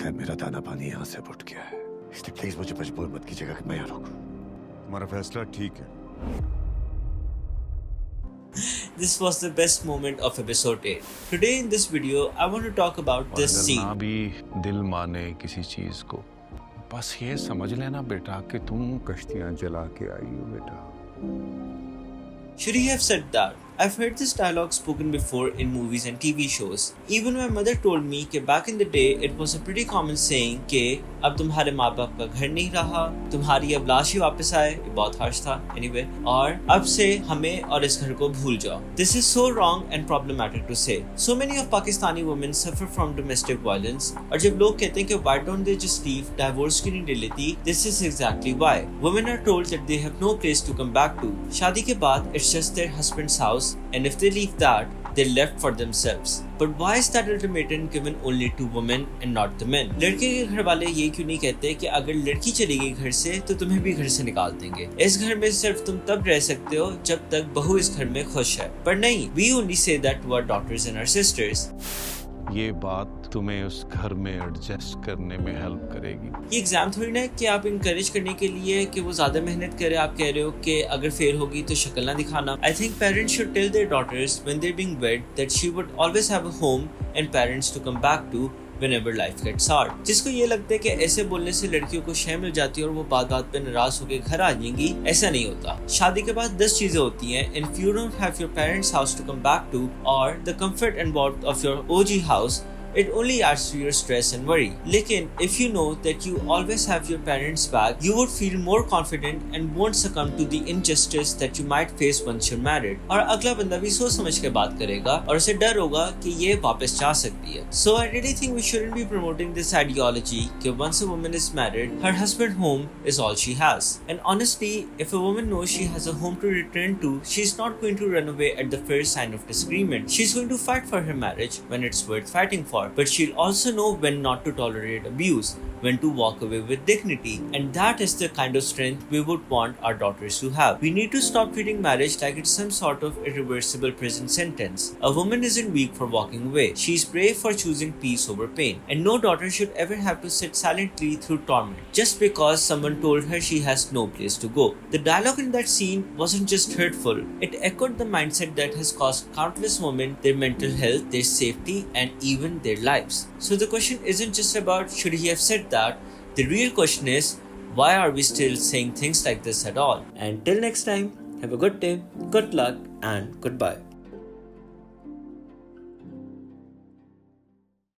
है मेरा दाना पानी यहाँ से उठ गया है, इसलिए प्लीज मुझे मजबूर मत कीजिएगा कि मैं यहाँ रुकूं। तुम्हारा फैसला ठीक है। This was the best moment of episode 8. Today in this video, I want to talk about this अगर scene. ना भी दिल माने किसी चीज को, बस ये समझ लेना बेटा कि तुम कश्तियां जला के आई हो बेटा। Should he have said that? I've heard this dialogue spoken before in movies and TV shows. Even my mother told me that back in the day it was a pretty common saying कि अब तुम्हारे माँ बाप का घर नहीं रहा, तुम्हारी अब लाश ही वापस आए। ये बहुत हार्श था anyway, और अब से हमें और इस घर को भूल जाओ। This is so wrong and problematic to say. So many of Pakistani women suffer from domestic violence. और जब लोग कहते हैं कि why don't they just leave, divorce क्यों नहीं ले लेती? This is exactly why. Women are told that they have no place to come back to. शादी के बाद it's just their husband's house. And if they leave that, they're left for themselves. But why is that ultimatum given only to women and not the men? लड़के के घर वाले ये क्यों नहीं कहते कि अगर लड़की चली गई घर से तो तुम्हें भी घर से निकाल देंगे। इस घर में सिर्फ तुम तब रह सकते हो जब तक बहू इस घर में खुश है। पर नहीं, we only say that to our daughters and our sisters. ये बात तुम्हें उस घर में एडजस्ट करने में हेल्प करेगी। ये एग्जाम थोड़ी ना है कि आप इनकरेज करने के लिए कि वो ज्यादा मेहनत करे। आप कह रहे हो कि अगर फेल होगी तो शक्ल ना दिखाना। I think parents should tell their daughters when they're being wed that she would always have a home and parents to come back to whenever life gets hard. जिसको ये लगता है कि ऐसे बोलने से लड़कियों को शय मिल जाती है और वो बात बात पे नाराज होकर घर आ जाएंगी, ऐसा नहीं होता। शादी के बाद 10 चीजें होती हैं and if you don't have your parents' house to come back to or the comfort and warmth of your OG house, it only adds to your stress and worry. लेकिन if you know that you always have your parents back, you would feel more confident and won't succumb to the injustice that you might face once you're married. और अगला बंदा भी सोच समझ के बात करेगा और उसे डर होगा कि ये वापस जा सकती है। So I really think we shouldn't be promoting this ideology कि once a woman is married, her husband home is all she has. And honestly, if a woman knows she has a home to return to, she's not going to run away at the first sign of disagreement. She's going to fight for her marriage when it's worth fighting for. But she'll also know when not to tolerate abuse, when to walk away with dignity, and that is the kind of strength we would want our daughters to have. We need to stop treating marriage like it's some sort of irreversible prison sentence. A woman isn't weak for walking away. She's brave for choosing peace over pain, and no daughter should ever have to sit silently through torment just because someone told her she has no place to go. The dialogue in that scene wasn't just hurtful, it echoed the mindset that has cost countless women their mental health, their safety, and even their lives. So the question isn't just about should he have said that. The real question is, why are we still saying things like this at all? And till next time, have a good day, good luck, and goodbye.